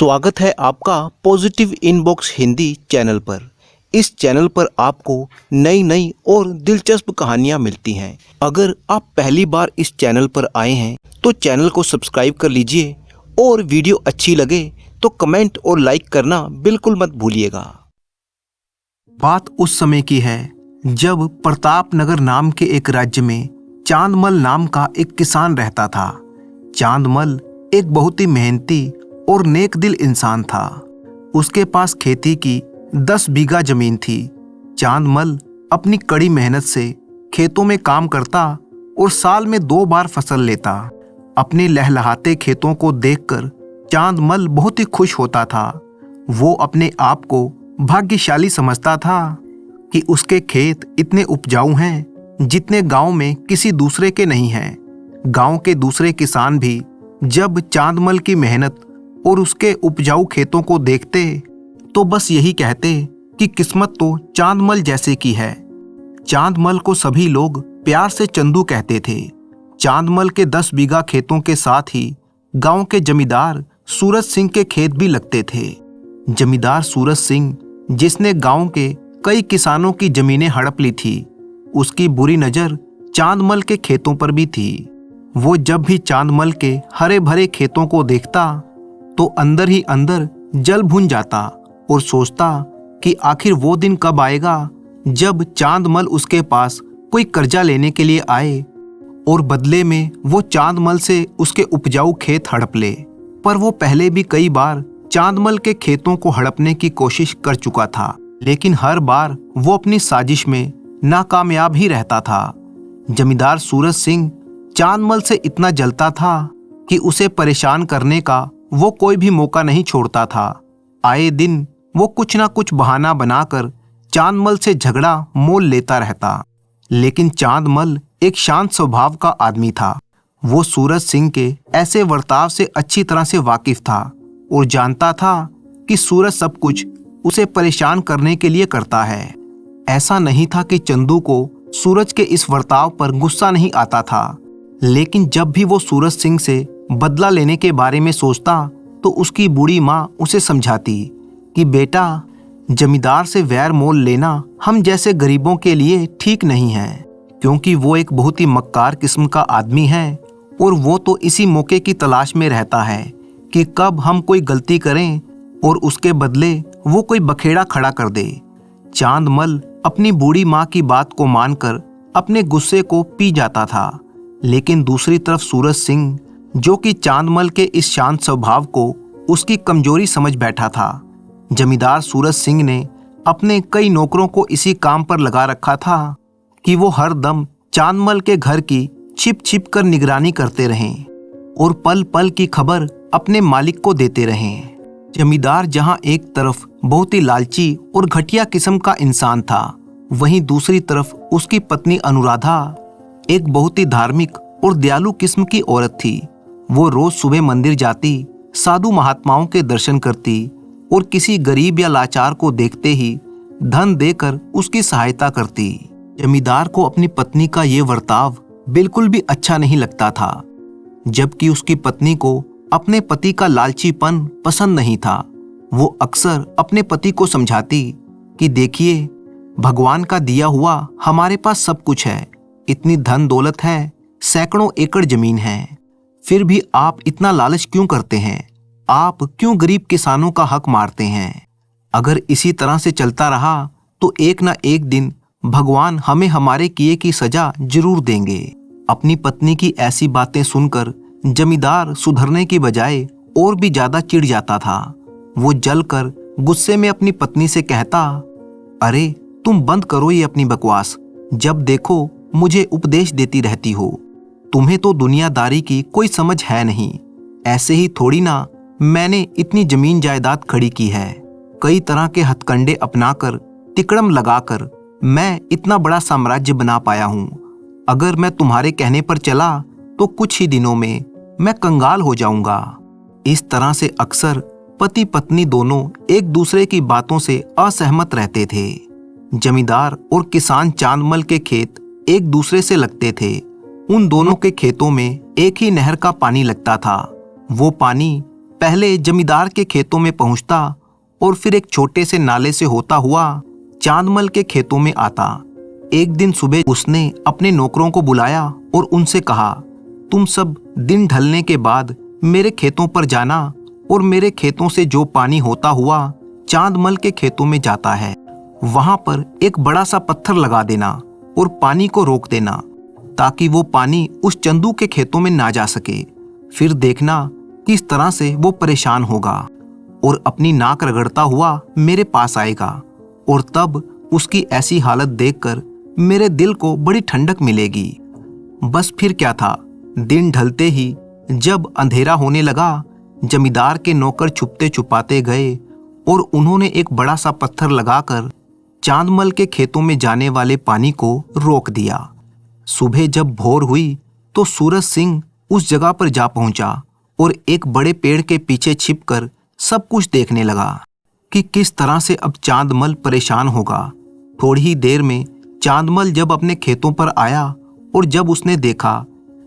स्वागत है आपका पॉजिटिव इनबॉक्स हिंदी चैनल पर। इस चैनल पर आपको नई नई और दिलचस्प कहानियाँ मिलती हैं। अगर आप पहली बार इस चैनल पर आए हैं तो चैनल को सब्सक्राइब कर लीजिए और वीडियो अच्छी लगे तो कमेंट और लाइक करना बिल्कुल मत भूलिएगा। बात उस समय की है जब प्रतापनगर नाम के एक राज्य में चांदमल नाम का एक किसान रहता था। चांदमल एक बहुत ही मेहनती और नेक दिल इंसान था। उसके पास खेती की 10 बीघा जमीन थी। चांदमल अपनी कड़ी मेहनत से खेतों में काम करता और साल में 2 बार फसल लेता। अपने लहलहाते खेतों को देखकर चांदमल बहुत ही खुश होता था। वो अपने आप को भाग्यशाली समझता था कि उसके खेत इतने उपजाऊ हैं जितने गांव में किसी दूसरे के नहीं हैं। गांव के दूसरे किसान भी जब चांदमल की मेहनत और उसके उपजाऊ खेतों को देखते तो बस यही कहते कि किस्मत तो चांदमल जैसे की है। चांदमल को सभी लोग प्यार से चंदू कहते थे। चांदमल के 10 बीघा खेतों के साथ ही गांव के जमींदार सूरज सिंह के खेत भी लगते थे। जमींदार सूरज सिंह, जिसने गांव के कई किसानों की जमीनें हड़प ली थी, उसकी बुरी नजर चांदमल के खेतों पर भी थी। वो जब भी चांदमल के हरे भरे खेतों को देखता तो अंदर ही अंदर जल भुन जाता और सोचता कि आखिर वो दिन कब आएगा जब चांदमल उसके पास कोई कर्जा लेने के लिए आए और बदले में वो चांदमल से उसके उपजाऊ खेत हड़प ले। पर वो पहले भी कई बार चांदमल के खेतों को हड़पने की कोशिश कर चुका था, लेकिन हर बार वो अपनी साजिश में नाकामयाब ही रहता था। जमींदार सूरज सिंह चांदमल से इतना जलता था कि उसे परेशान करने का वो कोई भी मौका नहीं छोड़ता था। आए दिन वो कुछ ना कुछ बहाना बनाकर चांदमल से झगड़ा मोल लेता रहता। लेकिन चांदमल एक शांत स्वभाव का आदमी था। वो सूरज सिंह के ऐसे बर्ताव से अच्छी तरह से वाकिफ था और जानता था कि सूरज सब कुछ उसे परेशान करने के लिए करता है। ऐसा नहीं था कि चंदू को सूरज के इस बर्ताव पर गुस्सा नहीं आता था, लेकिन जब भी वो सूरज सिंह से बदला लेने के बारे में सोचता तो उसकी बूढ़ी माँ उसे समझाती कि बेटा, जमींदार से वैर मोल लेना हम जैसे गरीबों के लिए ठीक नहीं है, क्योंकि वो एक बहुत ही मक्कार किस्म का आदमी है और वो तो इसी मौके की तलाश में रहता है कि कब हम कोई गलती करें और उसके बदले वो कोई बखेड़ा खड़ा कर दे। चांदमल अपनी बूढ़ी माँ की बात को मानकर अपने गुस्से को पी जाता था, लेकिन दूसरी तरफ सूरज सिंह, जो कि चांदमल के इस शांत स्वभाव को उसकी कमजोरी समझ बैठा था। जमींदार सूरज सिंह ने अपने कई नौकरों को इसी काम पर लगा रखा था कि वो हर दम चांदमल के घर की छिप छिप कर निगरानी करते रहें और पल पल की खबर अपने मालिक को देते रहें। जमींदार जहां एक तरफ बहुत ही लालची और घटिया किस्म का इंसान था, वहीं दूसरी तरफ उसकी पत्नी अनुराधा एक बहुत ही धार्मिक और दयालु किस्म की औरत थी। वो रोज सुबह मंदिर जाती, साधु महात्माओं के दर्शन करती और किसी गरीब या लाचार को देखते ही धन देकर उसकी सहायता करती। जमींदार को अपनी पत्नी का ये वर्ताव बिल्कुल भी अच्छा नहीं लगता था, जबकि उसकी पत्नी को अपने पति का लालचीपन पसंद नहीं था। वो अक्सर अपने पति को समझाती कि देखिए, भगवान का दिया हुआ हमारे पास सब कुछ है, इतनी धन दौलत है, सैकड़ों एकड़ जमीन है, फिर भी आप इतना लालच क्यों करते हैं? आप क्यों गरीब किसानों का हक मारते हैं? अगर इसी तरह से चलता रहा तो एक ना एक दिन भगवान हमें हमारे किए की सजा जरूर देंगे। अपनी पत्नी की ऐसी बातें सुनकर जमींदार सुधरने की बजाय और भी ज्यादा चिढ़ जाता था। वो जलकर गुस्से में अपनी पत्नी से कहता, अरे तुम बंद करो ये अपनी बकवास, जब देखो मुझे उपदेश देती रहती हो। तुम्हें तो दुनियादारी की कोई समझ है नहीं। ऐसे ही थोड़ी ना मैंने इतनी जमीन जायदाद खड़ी की है। कई तरह के हथकंडे अपनाकर, तिकड़म लगाकर मैं इतना बड़ा साम्राज्य बना पाया हूँ। अगर मैं तुम्हारे कहने पर चला तो कुछ ही दिनों में मैं कंगाल हो जाऊंगा। इस तरह से अक्सर पति पत्नी दोनों एक दूसरे की बातों से असहमत रहते थे। जमींदार और किसान चांदमल के खेत एक दूसरे से लगते थे। उन दोनों के खेतों में एक ही नहर का पानी लगता था। वो पानी पहले जमींदार के खेतों में पहुंचता और फिर एक छोटे से नाले से होता हुआ चांदमल के खेतों में आता। एक दिन सुबह उसने अपने नौकरों को बुलाया और उनसे कहा, तुम सब दिन ढलने के बाद मेरे खेतों पर जाना और मेरे खेतों से जो पानी होता हुआ चांदमल के खेतों में जाता है, वहां पर एक बड़ा सा पत्थर लगा देना और पानी को रोक देना, ताकि वो पानी उस चंदू के खेतों में ना जा सके। फिर देखना किस तरह से वो परेशान होगा और अपनी नाक रगड़ता हुआ मेरे पास आएगा, और तब उसकी ऐसी हालत देखकर मेरे दिल को बड़ी ठंडक मिलेगी। बस फिर क्या था, दिन ढलते ही जब अंधेरा होने लगा, जमींदार के नौकर छुपते छुपाते गए और उन्होंने एक बड़ा सा पत्थर लगाकर चांदमल के खेतों में जाने वाले पानी को रोक दिया। सुबह जब भोर हुई तो सूरज सिंह उस जगह पर जा पहुंचा और एक बड़े पेड़ के पीछे छिपकर सब कुछ देखने लगा कि किस तरह से अब चांदमल परेशान होगा। थोड़ी ही देर में चांदमल जब अपने खेतों पर आया और जब उसने देखा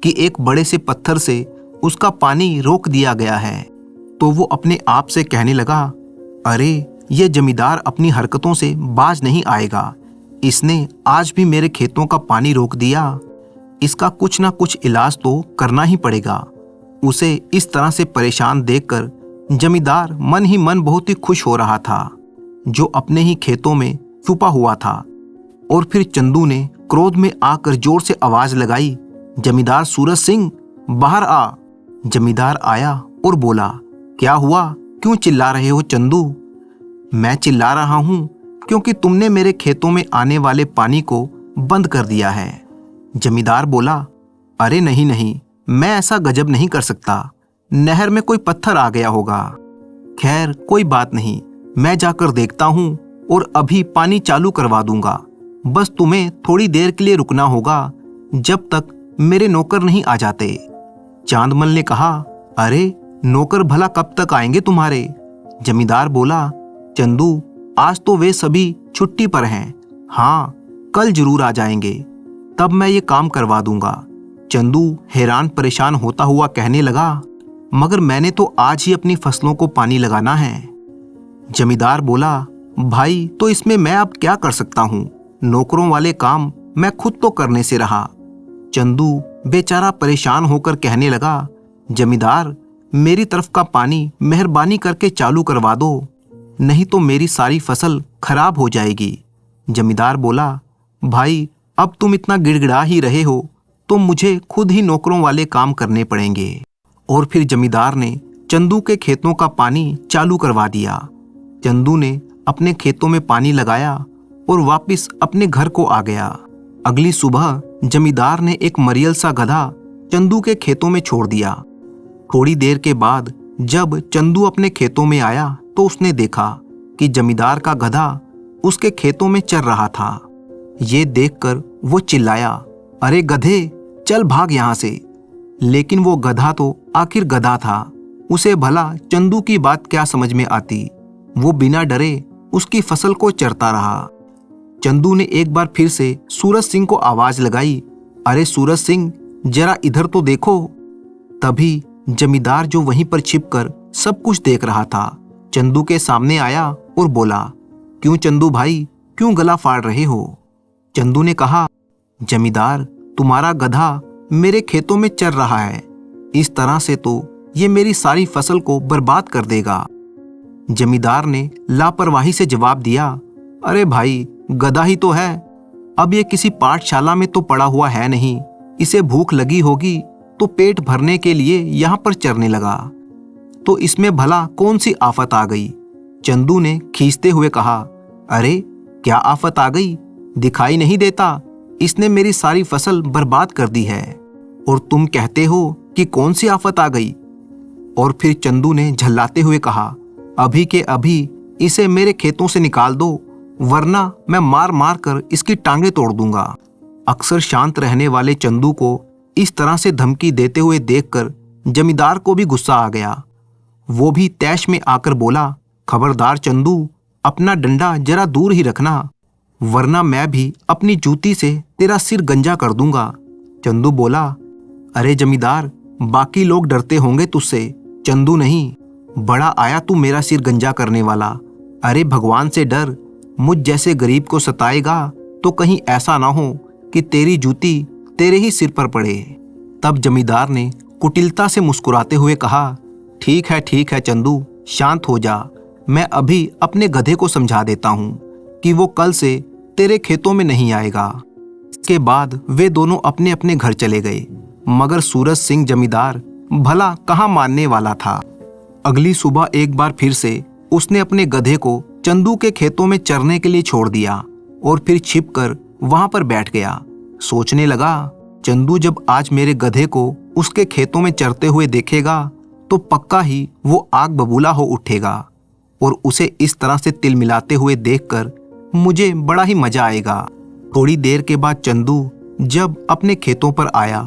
कि एक बड़े से पत्थर से उसका पानी रोक दिया गया है, तो वो अपने आप से कहने लगा, अरे ये जमींदार अपनी हरकतों से बाज नहीं आएगा। इसने आज भी मेरे खेतों का पानी रोक दिया। इसका कुछ ना कुछ इलाज तो करना ही पड़ेगा। उसे इस तरह से परेशान देखकर जमींदार मन ही मन बहुत ही खुश हो रहा था, जो अपने ही खेतों में छुपा हुआ था। और फिर चंदू ने क्रोध में आकर जोर से आवाज लगाई, जमींदार सूरज सिंह, बाहर आ। जमींदार आया और बोला, क्या हुआ, क्यों चिल्ला रहे हो चंदू? मैं चिल्ला रहा हूं क्योंकि तुमने मेरे खेतों में आने वाले पानी को बंद कर दिया है। जमींदार बोला, अरे नहीं नहीं, मैं ऐसा गजब नहीं कर सकता। नहर में कोई पत्थर आ गया होगा। खैर कोई बात नहीं, मैं जाकर देखता हूं और अभी पानी चालू करवा दूंगा। बस तुम्हें थोड़ी देर के लिए रुकना होगा, जब तक मेरे नौकर नहीं आ जाते। चांदमल ने कहा, अरे नौकर भला कब तक आएंगे तुम्हारे? जमींदार बोला, चंदू आज तो वे सभी छुट्टी पर हैं। हाँ, कल जरूर आ जाएंगे, तब मैं ये काम करवा दूंगा। चंदू हैरान परेशान होता हुआ कहने लगा, मगर मैंने तो आज ही अपनी फसलों को पानी लगाना है। जमींदार बोला, भाई तो इसमें मैं अब क्या कर सकता हूँ? नौकरों वाले काम मैं खुद तो करने से रहा। चंदू बेचारा परेशान होकर कहने लगा, जमींदार मेरी तरफ का पानी मेहरबानी करके चालू करवा दो, नहीं तो मेरी सारी फसल खराब हो जाएगी। जमींदार बोला, भाई अब तुम इतना गिड़गिड़ा ही रहे हो तो मुझे खुद ही नौकरों वाले काम करने पड़ेंगे। और फिर जमींदार ने चंदू के खेतों का पानी चालू करवा दिया। चंदू ने अपने खेतों में पानी लगाया और वापस अपने घर को आ गया। अगली सुबह जमींदार ने एक मरियल सा गधा चंदू के खेतों में छोड़ दिया। थोड़ी देर के बाद जब चंदू अपने खेतों में आया तो उसने देखा कि जमींदार का गधा उसके खेतों में चर रहा था। ये देखकर वो चिल्लाया, अरे गधे, चल भाग यहां से। लेकिन वो गधा तो आखिर गधा था, उसे भला चंदू की बात क्या समझ में आती। वो बिना डरे उसकी फसल को चरता रहा। चंदू ने एक बार फिर से सूरज सिंह को आवाज लगाई, अरे सूरज सिंह, जरा इधर तो देखो। तभी जमींदार, जो वहीं पर छिपकर सब कुछ देख रहा था, चंदू के सामने आया और बोला, क्यों चंदू भाई, क्यों गला फाड़ रहे हो? चंदू ने कहा, जमींदार तुम्हारा गधा मेरे खेतों में चर रहा है, इस तरह से तो ये मेरी सारी फसल को बर्बाद कर देगा। जमींदार ने लापरवाही से जवाब दिया, अरे भाई गधा ही तो है, अब ये किसी पाठशाला में तो पड़ा हुआ है नहीं, इसे भूख लगी होगी तो पेट भरने के लिए यहाँ पर चरने लगा, तो इसमें भला कौन सी आफत आ गई? चंदू ने खींचते हुए कहा, अरे क्या आफत आ गई, दिखाई नहीं देता, इसने मेरी सारी फसल बर्बाद कर दी है, और तुम कहते हो कि कौन सी आफत आ गई? और फिर चंदू ने झल्लाते हुए कहा, अभी के अभी इसे मेरे खेतों से निकाल दो, वरना मैं मार मार कर इसकी टांगें तोड़ दूंगा। अक्सर शांत रहने वाले चंदू को इस तरह से धमकी देते हुए देखकर जमींदार को भी गुस्सा आ गया। वो भी तैश में आकर बोला, खबरदार चंदू, अपना डंडा जरा दूर ही रखना, वरना मैं भी अपनी जूती से तेरा सिर गंजा कर दूंगा। चंदू बोला, अरे जमींदार, बाकी लोग डरते होंगे तुझसे, चंदू नहीं। बड़ा आया तू मेरा सिर गंजा करने वाला। अरे भगवान से डर, मुझ जैसे गरीब को सताएगा तो कहीं ऐसा ना हो कि तेरी जूती तेरे ही सिर पर पड़े। तब जमींदार ने कुटिलता से मुस्कुराते हुए कहा, ठीक है चंदू, शांत हो जा। मैं अभी अपने गधे को समझा देता हूँ कि वो कल से तेरे खेतों में नहीं आएगा। इसके बाद वे दोनों अपने अपने घर चले गए, मगर सूरज सिंह जमींदार भला कहाँ मानने वाला था। अगली सुबह एक बार फिर से उसने अपने गधे को चंदू के खेतों में चरने के लिए छोड़ दिया और फिर छिपकर वहां पर बैठ गया। सोचने लगा, चंदू जब आज मेरे गधे को उसके खेतों में चरते हुए देखेगा तो पक्का ही वो आग बबूला हो उठेगा और उसे इस तरह से तिल मिलाते हुए देखकर मुझे बड़ा ही मजा आएगा। थोड़ी देर के बाद चंदू जब अपने खेतों पर आया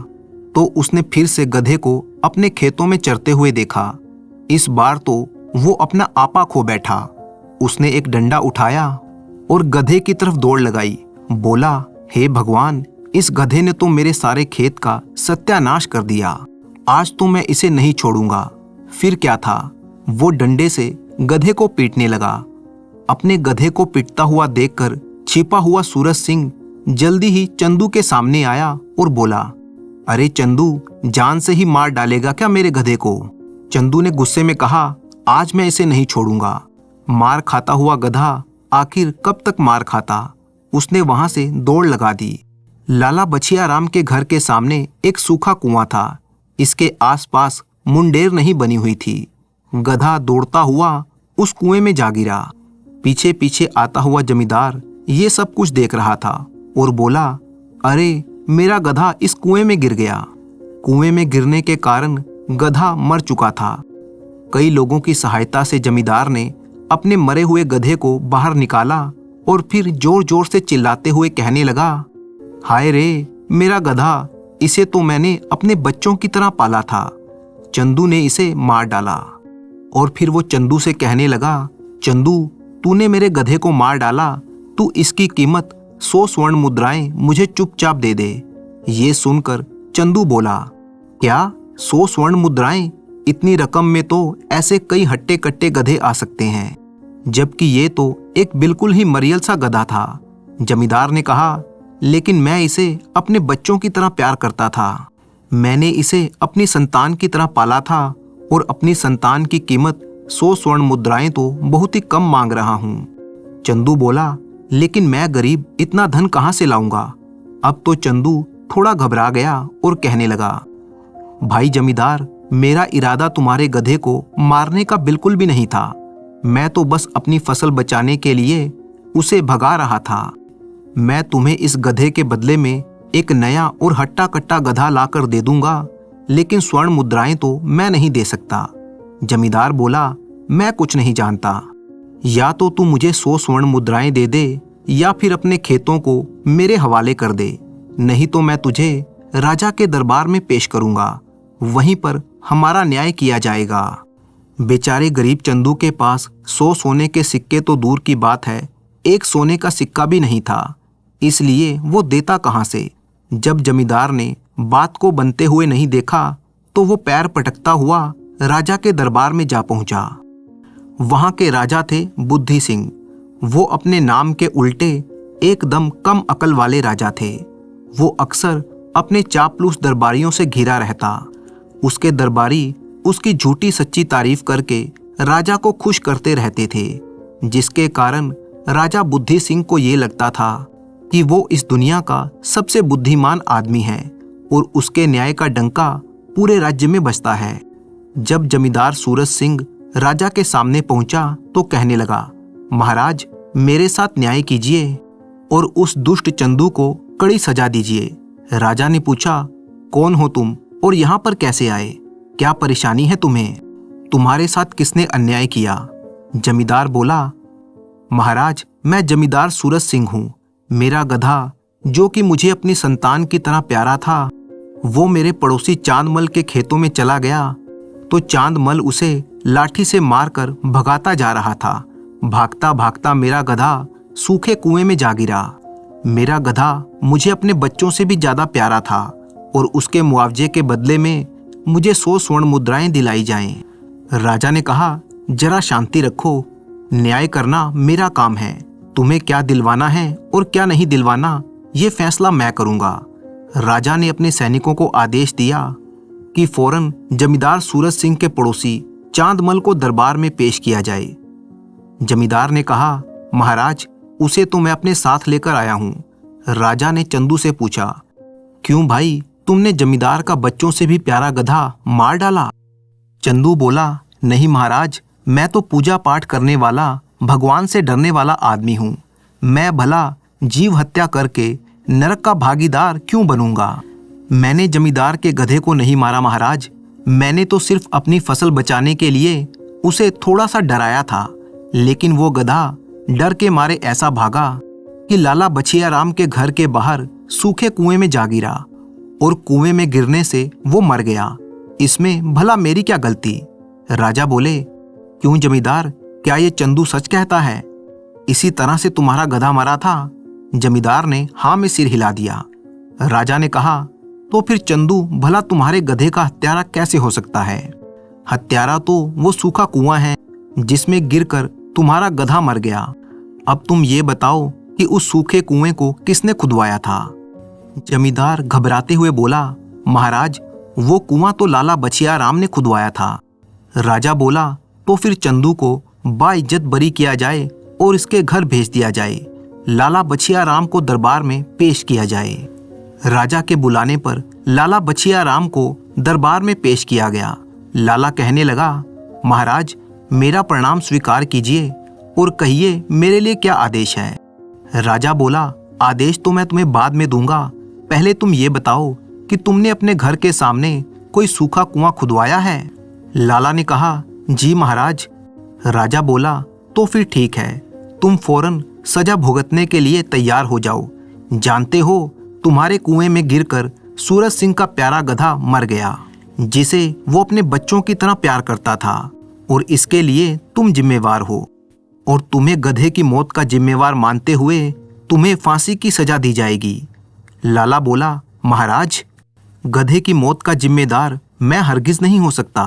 तो उसने फिर से गधे को अपने खेतों में चरते हुए देखा। इस बार तो वो अपना आपा खो बैठा। उसने एक डंडा उठाया और गधे की तरफ दौड़ लगाई। बोला, हे भगवान, इस गधे ने तो मेरे सारे खेत का सत्यानाश कर दिया। आज तो मैं इसे नहीं छोड़ूंगा। फिर क्या था, वो डंडे से गधे को पीटने लगा। अपने गधे को पीटता हुआ देखकर छिपा हुआ सूरज सिंह जल्दी ही चंदू के सामने आया और बोला, अरे चंदू, जान से ही मार डालेगा क्या मेरे गधे को? चंदू ने गुस्से में कहा, आज मैं इसे नहीं छोड़ूंगा। मार खाता हुआ गधा आखिर कब तक मार खाता। उसने वहां से दौड़ लगा दी। लाला बछिया राम के घर के सामने एक सूखा कुआं था। इसके आसपास मुंडेर नहीं बनी हुई थी। गधा दौड़ता हुआ उस कुएं में जा गिरा। पीछे पीछे आता हुआ जमींदार ये सब कुछ देख रहा था और बोला, अरे मेरा गधा इस कुएं में गिर गया। कुएं में गिरने के कारण गधा मर चुका था। कई लोगों की सहायता से जमींदार ने अपने मरे हुए गधे को बाहर निकाला और फिर जोर जोर से चिल्लाते हुए कहने लगा, हाय रे मेरा गधा, इसे तो मैंने अपने बच्चों की तरह पाला था। चंदू ने इसे मार डाला। और फिर वो चंदू से कहने लगा, चंदू, तूने मेरे गधे को मार डाला, तू इसकी कीमत 100 स्वर्ण मुद्राएं मुझे चुपचाप दे दे। ये सुनकर चंदू बोला, क्या 100 स्वर्ण मुद्राएं? इतनी रकम में तो ऐसे कई हट्टे कट्टे गधे आ सकते हैं, जबकि ये तो एक बिल्कुल ही मरियल सा गधा था। जमींदार ने कहा, लेकिन मैं इसे अपने बच्चों की तरह प्यार करता था। मैंने इसे अपनी संतान की तरह पाला था और अपनी संतान की कीमत 100 स्वर्ण मुद्राएं तो बहुत ही कम मांग रहा हूँ। चंदू बोला, लेकिन मैं गरीब इतना धन कहाँ से लाऊंगा? अब तो चंदू थोड़ा घबरा गया और कहने लगा, भाई जमींदार, मेरा इरादा तुम्हारे गधे को मारने का बिल्कुल भी नहीं था। मैं तो बस अपनी फसल बचाने के लिए उसे भगा रहा था। मैं तुम्हें इस गधे के बदले में एक नया और हट्टा कट्टा गधा लाकर दे दूंगा, लेकिन स्वर्ण मुद्राएं तो मैं नहीं दे सकता। जमींदार बोला, मैं कुछ नहीं जानता। या तो तू मुझे 100 स्वर्ण मुद्राएं दे दे या फिर अपने खेतों को मेरे हवाले कर दे, नहीं तो मैं तुझे राजा के दरबार में पेश करूंगा। वहीं पर हमारा न्याय किया जाएगा। बेचारे गरीब चंदू के पास 100 सोने के सिक्के तो दूर की बात है, एक सोने का सिक्का भी नहीं था, इसलिए वो देता कहाँ से। जब जमींदार ने बात को बनते हुए नहीं देखा तो वो पैर पटकता हुआ राजा के दरबार में जा पहुंचा। वहां के राजा थे बुद्धि सिंह। वो अपने नाम के उल्टे एकदम कम अकल वाले राजा थे। वो अक्सर अपने चापलूस दरबारियों से घिरा रहता। उसके दरबारी उसकी झूठी सच्ची तारीफ करके राजा को खुश करते रहते थे, जिसके कारण राजा बुद्धि सिंह को ये लगता था कि वो इस दुनिया का सबसे बुद्धिमान आदमी है और उसके न्याय का डंका पूरे राज्य में बजता है। जब जमींदार सूरज सिंह राजा के सामने पहुंचा तो कहने लगा, महाराज, मेरे साथ न्याय कीजिए और उस दुष्ट चंदू को कड़ी सजा दीजिए। राजा ने पूछा, कौन हो तुम और यहाँ पर कैसे आए? क्या परेशानी है तुम्हें? तुम्हारे साथ किसने अन्याय किया? जमींदार बोला, महाराज, मैं जमींदार सूरज सिंह हूँ। मेरा गधा, जो कि मुझे अपनी संतान की तरह प्यारा था, वो मेरे पड़ोसी चांदमल के खेतों में चला गया तो चांदमल उसे लाठी से मारकर भगाता जा रहा था। भागता भागता मेरा गधा सूखे कुएं में जा गिरा। मेरा गधा मुझे अपने बच्चों से भी ज्यादा प्यारा था और उसके मुआवजे के बदले में मुझे 100 स्वर्ण मुद्राएं दिलाई जाएं। राजा ने कहा, जरा शांति रखो, न्याय करना मेरा काम है। तुम्हें क्या दिलवाना है और क्या नहीं दिलवाना, ये फैसला मैं करूंगा। राजा ने अपने सैनिकों को आदेश दिया कि फौरन जमींदार सूरज सिंह के पड़ोसी चांदमल को दरबार में पेश किया जाए। जमींदार ने कहा, महाराज, उसे तो मैं अपने साथ लेकर आया हूं। राजा ने चंदू से पूछा, क्यों भाई, तुमने जमींदार का बच्चों से भी प्यारा गधा मार डाला? चंदू बोला, नहीं महाराज, मैं तो पूजा पाठ करने वाला, भगवान से डरने वाला आदमी हूं। मैं भला जीव हत्या करके नरक का भागीदार क्यों बनूंगा? मैंने जमींदार के गधे को नहीं मारा महाराज, मैंने तो सिर्फ अपनी फसल बचाने के लिए उसे थोड़ा सा डराया था, लेकिन वो गधा डर के मारे ऐसा भागा कि लाला बछिया राम के घर के बाहर सूखे कुएं में जा गिरा और कुएं में गिरने से वो मर गया। इसमें भला मेरी क्या गलती? राजा बोले, क्यों जमींदार, क्या ये चंदू सच कहता है? इसी तरह से तुम्हारा गधा मरा था? जमींदार ने हाँ में सिर हिला दिया। राजा ने कहा, तो फिर चंदू भला तुम्हारे गधे का हत्यारा कैसे हो सकता है? हत्यारा तो वो सूखा कुआं है जिसमें गिरकर तुम्हारा गधा मर गया। अब तुम ये बताओ कि उस सूखे कुएं को किसने खुदवाया था? जमींदार घबराते हुए बोला, महाराज, वो कुआं तो लाला बछिया राम ने खुदवाया था। राजा बोला, तो फिर चंदू को बाइज्जत बरी किया जाए और इसके घर भेज दिया जाए। लाला बछिया राम को दरबार में पेश किया जाए। राजा के बुलाने पर लाला बछिया राम को दरबार में पेश किया गया। लाला कहने लगा, महाराज, मेरा प्रणाम स्वीकार कीजिए और कहिए मेरे लिए क्या आदेश है? राजा बोला, आदेश तो मैं तुम्हें बाद में दूंगा, पहले तुम ये बताओ कि तुमने अपने घर के सामने कोई सूखा कुआं खुदवाया है? लाला ने कहा, जी महाराज। राजा बोला, तो फिर ठीक है, तुम फौरन सजा भुगतने के लिए तैयार हो जाओ। जानते हो, तुम्हारे कुएं में गिरकर सूरज सिंह का प्यारा गधा मर गया, जिसे वो अपने बच्चों की तरह प्यार करता था, और इसके लिए तुम जिम्मेवार हो, और तुम्हें गधे की मौत का जिम्मेवार मानते हुए तुम्हें फांसी की सजा दी जाएगी। लाला बोला, महाराज, गधे की मौत का जिम्मेदार मैं हरगिज नहीं हो सकता,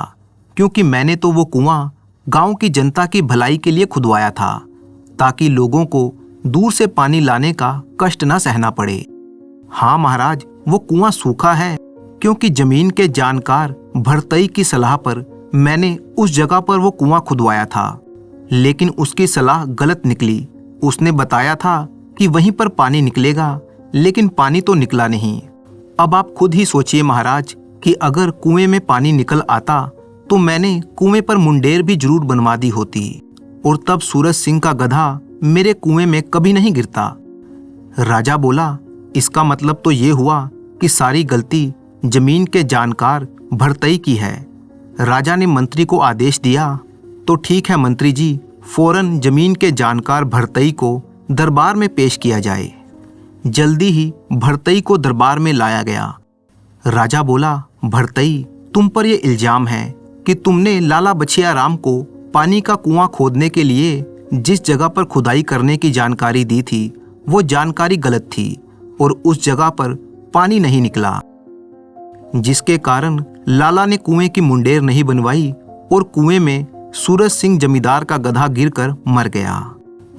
क्योंकि मैंने तो वो कुआं गांव की जनता की भलाई के लिए खुदवाया था, ताकि लोगों को दूर से पानी लाने का कष्ट न सहना पड़े। हाँ महाराज, वो कुआं सूखा है, क्योंकि जमीन के जानकार भरतई की सलाह पर मैंने उस जगह पर वो कुआं खुदवाया था, लेकिन उसकी सलाह गलत निकली। उसने बताया था कि वहीं पर पानी निकलेगा, लेकिन पानी तो निकला नहीं। अब आप खुद ही सोचिए महाराज कि अगर कुएं में पानी निकल आता तो मैंने कुएं पर मुंडेर भी जरूर बनवा दी होती, और तब सूरज सिंह का गधा मेरे कुएं में कभी नहीं गिरता। राजा बोला, इसका मतलब तो ये हुआ कि सारी गलती जमीन के जानकार भरतई की है। राजा ने मंत्री को आदेश दिया, तो ठीक है मंत्री जी, फौरन जमीन के जानकार भरतई को दरबार में पेश किया जाए। जल्दी ही भरतई को दरबार में लाया गया। राजा बोला, भरतई, तुम पर यह इल्जाम है कि तुमने लाला बछिया राम को पानी का कुआं खोदने के लिए जिस जगह पर खुदाई करने की जानकारी दी थी, वो जानकारी गलत थी और उस जगह पर पानी नहीं निकला, जिसके कारण लाला ने कुएं की मुंडेर नहीं बनवाई और कुएं में सूरज सिंह जमींदार का गधा गिरकर मर गया।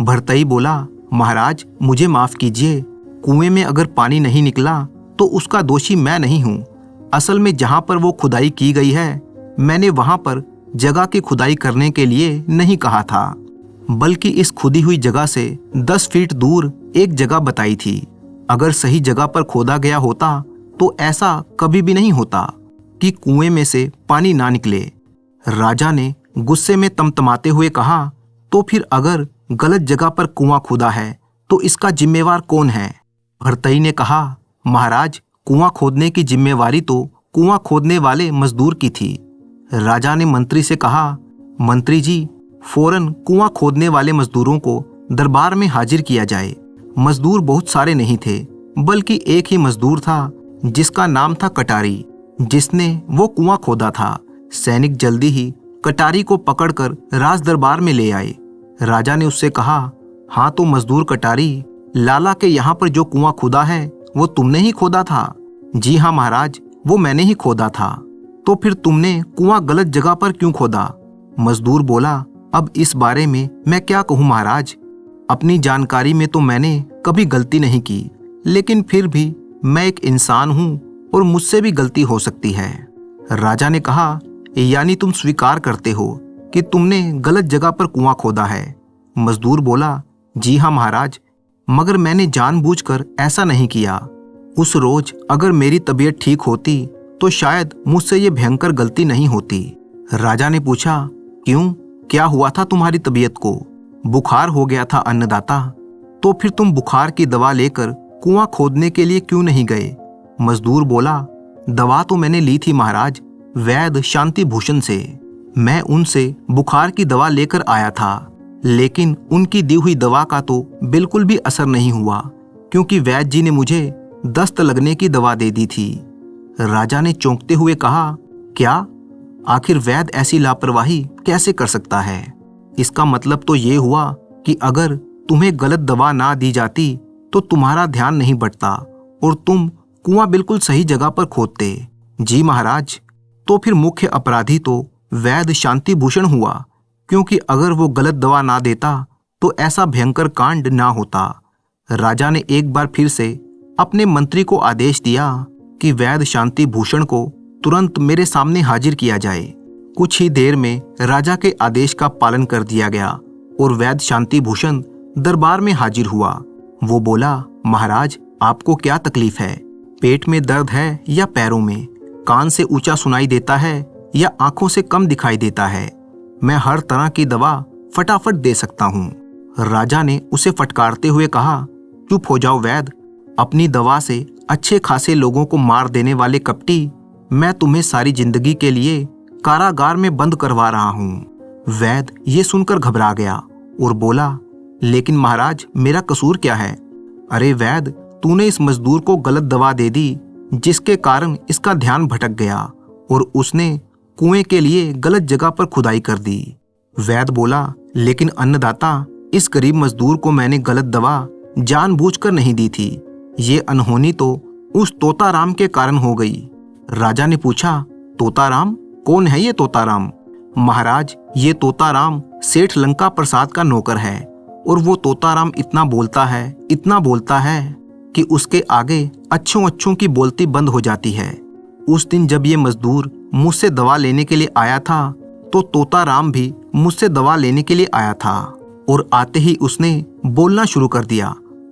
भरतई बोला, महाराज, मुझे माफ कीजिए, कुएं में अगर पानी नहीं निकला तो उसका दोषी मैं नहीं हूं। असल में जहां पर वो खुदाई की गई है, मैंने वहां पर जगह की खुदाई करने के लिए नहीं कहा था, बल्कि इस खुदी हुई जगह से 10 फीट दूर एक जगह बताई थी। अगर सही जगह पर खोदा गया होता तो ऐसा कभी भी नहीं होता कि कुएं में से पानी ना निकले। राजा ने गुस्से में तमतमाते हुए कहा, तो फिर अगर गलत जगह पर कुआं खुदा है तो इसका जिम्मेवार कौन है? भरतई ने कहा, महाराज, कुआं खोदने की जिम्मेवारी तो कुआं खोदने वाले मजदूर की थी। राजा ने मंत्री से कहा, मंत्री जी, फौरन कुआं खोदने वाले मजदूरों को दरबार में हाजिर किया जाए। मजदूर बहुत सारे नहीं थे, बल्कि एक ही मजदूर था जिसका नाम था कटारी, जिसने वो कुआं खोदा था। सैनिक जल्दी ही कटारी को पकड़कर राज दरबार में ले आए। राजा ने उससे कहा, हाँ तो मजदूर कटारी, लाला के यहाँ पर जो कुआं खुदा है वो तुमने ही खोदा था? जी हाँ महाराज, वो मैंने ही खोदा था। तो फिर तुमने कुआं गलत जगह पर क्यों खोदा? मजदूर बोला, अब इस बारे में मैं क्या कहूँ महाराज। अपनी जानकारी में तो मैंने कभी गलती नहीं की, लेकिन फिर भी मैं एक इंसान हूँ और मुझसे भी गलती हो सकती है। राजा ने कहा, यानी तुम स्वीकार करते हो कि तुमने गलत जगह पर कुआं खोदा है। मजदूर बोला, जी हाँ महाराज, मगर मैंने जानबूझकर ऐसा नहीं किया। उस रोज अगर मेरी तबीयत ठीक होती तो शायद मुझसे ये भयंकर गलती नहीं होती। राजा ने पूछा, क्यों, क्या हुआ था तुम्हारी तबीयत को? बुखार हो गया था अन्नदाता। तो फिर तुम बुखार की दवा लेकर कुआं खोदने के लिए क्यों नहीं गए? मजदूर बोला, दवा तो मैंने ली थी महाराज, वैद्य शांति भूषण से। मैं उनसे बुखार की दवा लेकर आया था, लेकिन उनकी दी हुई दवा का तो बिल्कुल भी असर नहीं हुआ, क्योंकि वैद्य जी ने मुझे दस्त लगने की दवा दे दी थी। राजा ने चौंकते हुए कहा, क्या? आखिर वैद्य ऐसी लापरवाही कैसे कर सकता है? इसका मतलब तो ये हुआ कि अगर तुम्हें गलत दवा ना दी जाती तो तुम्हारा ध्यान नहीं बंटता और तुम कुआं बिल्कुल सही जगह पर खोदते। जी महाराज, तो फिर मुख्य अपराधी तो वैद्य शांति भूषण हुआ, क्योंकि अगर वो गलत दवा ना देता तो ऐसा भयंकर कांड ना होता। राजा ने एक बार फिर से अपने मंत्री को आदेश दिया कि वैद्य शांति भूषण को तुरंत मेरे सामने हाजिर किया जाए। कुछ ही देर में राजा के आदेश का पालन कर दिया गया और वैद्य शांति भूषण दरबार में हाजिर हुआ। वो बोला, महाराज, आपको क्या तकलीफ है? पेट में दर्द है या पैरों में? कान से ऊंचा सुनाई देता है या आंखों से कम दिखाई देता है? मैं हर तरह की दवा फटाफट दे सकता हूँ। राजा ने उसे फटकारते हुए कहा, चुप हो जाओ वैद्य, अपनी दवा से अच्छे खासे लोगों को मार देने वाले कपटी, मैं तुम्हें सारी जिंदगी के लिए कारागार में बंद करवा रहा हूँ। वैद्य ये सुनकर घबरा गया और बोला, लेकिन महाराज, मेरा कसूर क्या है? अरे वैद्य, तूने इस मजदूर को गलत दवा दे दी, जिसके कारण इसका ध्यान भटक गया और उसने कुएं के लिए गलत जगह पर खुदाई कर दी। वैद्य बोला, लेकिन अन्नदाता, इस गरीब मजदूर को मैंने गलत दवा जानबूझकर नहीं दी थी। ये अनहोनी तो उस तोताराम के कारण हो गई। राजा ने पूछा, तोताराम? कौन है ये तोताराम? महाराज, ये तोताराम सेठ लंका प्रसाद का नौकर है और वो तोताराम इतना बोलता है कि उसके आगे अच्छों की बोलती बंद हो जाती है। उस दिन जब ये मजदूर मुझसे दवा लेने के लिए आया था तो तोताराम भी मुझसे दवा लेने के लिए आया था और आते ही उसने बोलना शुरू कर दिया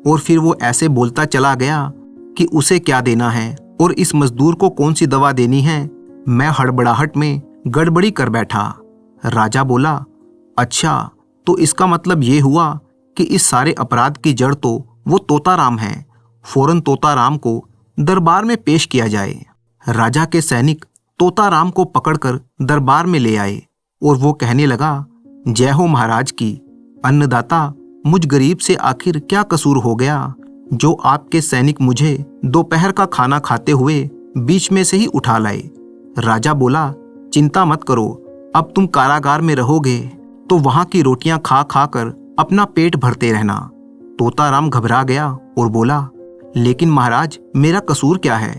और फिर वो ऐसे बोलता चला गया कि उसे क्या देना है और इस मजदूर को कौन सी दवा देनी है। मैं हड़बड़ाहट में गड़बड़ी कर बैठा। राजा बोला, अच्छा, तो इसका मतलब ये हुआ कि इस सारे अपराध की जड़ तो वो तोताराम है। फौरन तोताराम को दरबार में पेश किया जाए। राजा के सैनिक तोताराम को पकड़कर दरबार में ले आए और वो कहने लगा, जय हो महाराज की। अन्नदाता, मुझ गरीब से आखिर क्या कसूर हो गया जो आपके सैनिक मुझे दोपहर का खाना खाते हुए बीच में से ही उठा लाए? राजा बोला, चिंता मत करो, अब तुम कारागार में रहोगे तो वहां की रोटियां खा खा कर अपना पेट भरते रहना। तोताराम घबरा गया और बोला, लेकिन महाराज, मेरा कसूर क्या है?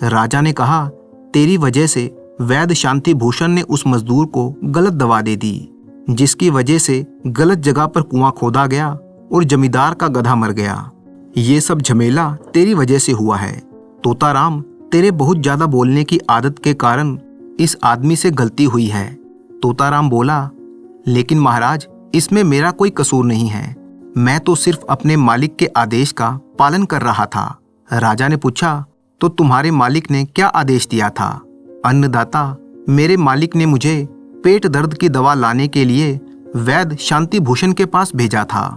राजा ने कहा, तेरी वजह से वैद्य शांति भूषण ने उस मजदूर को गलत दवा दे दी, जिसकी वजह से गलत जगह पर कुआं खोदा गया और जमींदार का गधा मर गया। ये सब झमेला तेरी वजह से हुआ है। तोताराम, तेरे बहुत ज्यादा बोलने की आदत के कारण इस आदमी से गलती हुई है। तोताराम बोला, लेकिन महाराज, इसमें मेरा कोई कसूर नहीं है। मैं तो सिर्फ अपने मालिक के आदेश का पालन कर रहा था। राजा ने पूछा, तो तुम्हारे मालिक ने क्या आदेश दिया था? अन्नदाता, मेरे मालिक ने मुझे पेट दर्द की दवा लाने के लिए वैद्य शांति भूषण के पास भेजा था।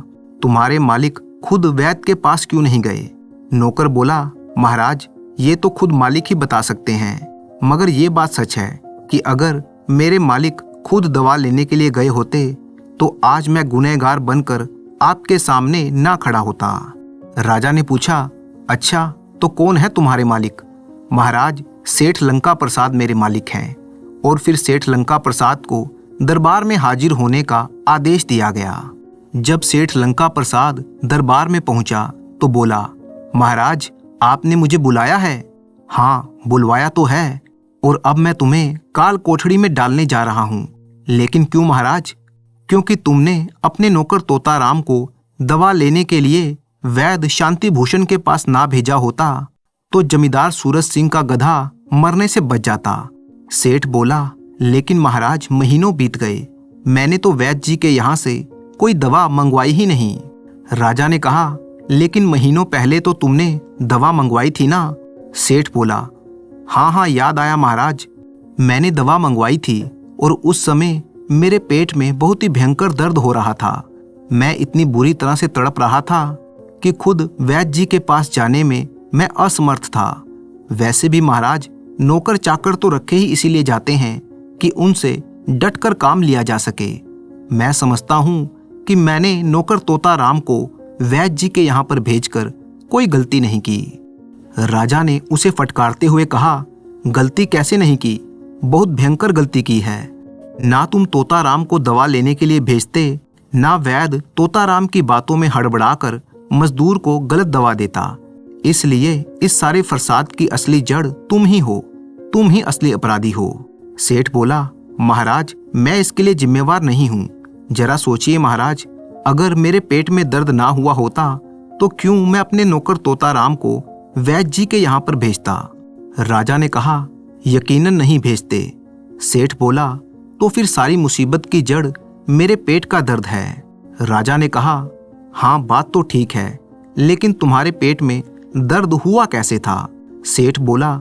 तुम्हारे मालिक खुद वैद्य के पास क्यों नहीं गए? नौकर बोला, महाराज, ये तो खुद मालिक ही बता सकते हैं, मगर ये बात सच है कि अगर मेरे मालिक खुद दवा लेने के लिए गए होते तो आज मैं गुनहगार बनकर आपके सामने ना खड़ा होता। राजा ने पूछा, अच्छा, तो कौन है तुम्हारे मालिक? महाराज, सेठ लंका प्रसाद मेरे मालिक हैं। और फिर सेठ लंका प्रसाद को दरबार में हाजिर होने का आदेश दिया गया। जब सेठ लंका प्रसाद दरबार में पहुंचा तो बोला, महाराज, आपने मुझे बुलाया है? हाँ, बुलवाया तो है, और अब मैं तुम्हें काल कोठड़ी में डालने जा रहा हूँ, लेकिन क्यों महाराज? क्योंकि तुमने अपने नौकर तोताराम को दवा लेने के लिए वैद्य शांति भूषण के पास ना भेजा होता तो जमींदार सूरज सिंह का गधा मरने से बच जाता। सेठ बोला, लेकिन महाराज महीनों बीत गए, मैंने तो वैद्य जी के यहाँ से कोई दवा मंगवाई ही नहीं। राजा ने कहा, लेकिन महीनों पहले तो तुमने दवा मंगवाई थी ना? सेठ बोला, हाँ याद आया महाराज, मैंने दवा मंगवाई थी और उस समय मेरे पेट में बहुत ही भयंकर दर्द हो रहा था। मैं इतनी बुरी तरह से तड़प रहा था कि खुद वैद्य जी के पास जाने में मैं असमर्थ था। वैसे भी महाराज, नौकर चाकर तो रखे ही इसीलिए जाते हैं कि उनसे डटकर काम लिया जा सके। मैं समझता हूँ कि मैंने नौकर तोताराम को वैद्य जी के यहाँ पर भेजकर कोई गलती नहीं की। राजा ने उसे फटकारते हुए कहा, गलती कैसे नहीं की? बहुत भयंकर गलती की है। ना तुम तोताराम को दवा लेने के लिए भेजते, ना वैद्य तोताराम की बातों में हड़बड़ाकर मजदूर को गलत दवा देता। इसलिए इस सारे फसाद की असली जड़ तुम ही हो, तुम ही असली अपराधी हो। सेठ बोला, महाराज मैं इसके लिए जिम्मेवार नहीं हूँ। जरा सोचिए महाराज, अगर मेरे पेट में दर्द ना हुआ होता तो क्यों मैं अपने नौकर तोताराम को वैद्य जी के यहाँ पर भेजता? राजा ने कहा, यकीनन नहीं भेजते। सेठ बोला, तो फिर सारी मुसीबत की जड़ मेरे पेट का दर्द है। राजा ने कहा, हाँ बात तो ठीक है, लेकिन तुम्हारे पेट में दर्द हुआ कैसे था? सेठ बोला,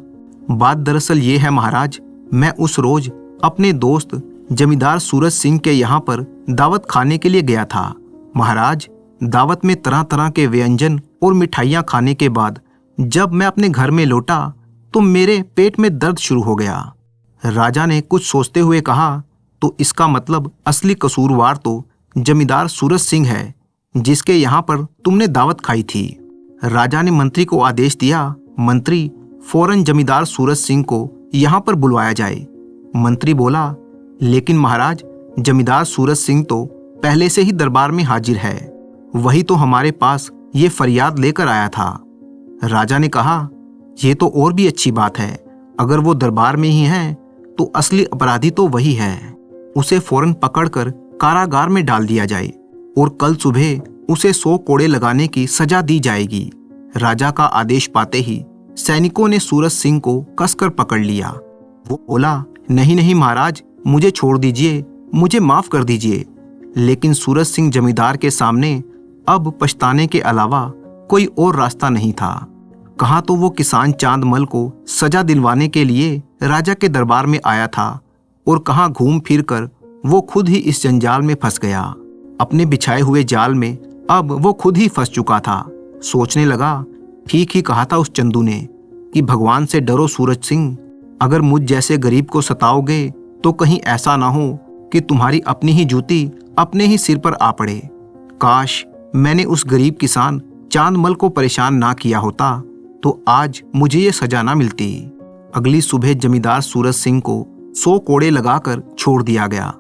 बात दरअसल ये है महाराज, मैं उस रोज अपने दोस्त जमींदार सूरज सिंह के यहाँ पर दावत खाने के लिए गया था। महाराज, दावत में तरह तरह के व्यंजन और मिठाइयाँ खाने के बाद जब मैं अपने घर में लौटा तो मेरे पेट में दर्द शुरू हो गया। राजा ने कुछ सोचते हुए कहा, तो इसका मतलब असली कसूरवार तो जमींदार सूरज सिंह है, जिसके यहाँ पर तुमने दावत खाई थी। राजा ने मंत्री को आदेश दिया, मंत्री फौरन जमींदार सूरज सिंह को यहाँ पर बुलवाया जाए। मंत्री बोला, लेकिन महाराज जमींदार सूरज सिंह तो पहले से ही दरबार में हाजिर है, वही तो हमारे पास ये फरियाद लेकर आया था। राजा ने कहा, ये तो और भी अच्छी बात है, अगर वो दरबार में ही है तो असली अपराधी तो वही है। उसे फौरन पकड़कर कारागार में डाल दिया जाए और कल सुबह उसे 100 कोड़े लगाने की सजा दी जाएगी। राजा का आदेश पाते ही सैनिकों ने सूरज सिंह को कसकर पकड़ लिया। वो बोला, नहीं महाराज, मुझे छोड़ दीजिए, मुझे माफ कर दीजिए। लेकिन सूरज सिंह जमींदार के सामने अब पछताने के अलावा कोई और रास्ता नहीं था। कहाँ तो वो किसान चांदमल को सजा दिलवाने के लिए राजा के दरबार में आया था और कहाँ घूम फिर कर वो खुद ही इस जंजाल में फंस गया। अपने बिछाए हुए जाल में अब वो खुद ही फंस चुका था। सोचने लगा, ठीक ही कहा था उस चंदू ने कि भगवान से डरो सूरज सिंह, अगर मुझ जैसे गरीब को सताओगे तो कहीं ऐसा ना हो कि तुम्हारी अपनी ही जूती अपने ही सिर पर आ पड़े। काश मैंने उस गरीब किसान चांदमल को परेशान ना किया होता तो आज मुझे ये सजा ना मिलती। अगली सुबह जमींदार सूरज सिंह को 100 कोड़े लगाकर छोड़ दिया गया।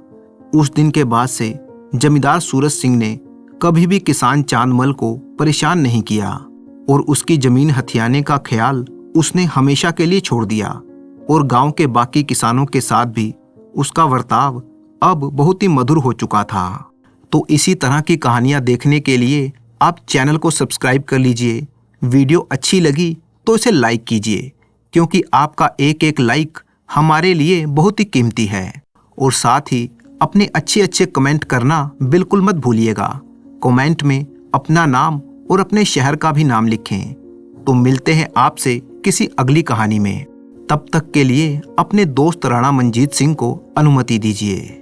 उस दिन के बाद से जमींदार सूरज सिंह ने कभी भी किसान चांदमल को परेशान नहीं किया और उसकी जमीन हथियाने का ख्याल उसने हमेशा के लिए छोड़ दिया और गांव के बाकी किसानों के साथ भी उसका बर्ताव अब बहुत ही मधुर हो चुका था। तो इसी तरह की कहानियां देखने के लिए आप चैनल को सब्सक्राइब कर लीजिए। वीडियो अच्छी लगी तो इसे लाइक कीजिए, क्योंकि आपका एक एक लाइक हमारे लिए बहुत ही कीमती है। और साथ ही अपने अच्छे कमेंट करना बिल्कुल मत भूलिएगा। कमेंट में अपना नाम और अपने शहर का भी नाम लिखें। तो मिलते हैं आपसे किसी अगली कहानी में। तब तक के लिए अपने दोस्त राणा मंजीत सिंह को अनुमति दीजिए।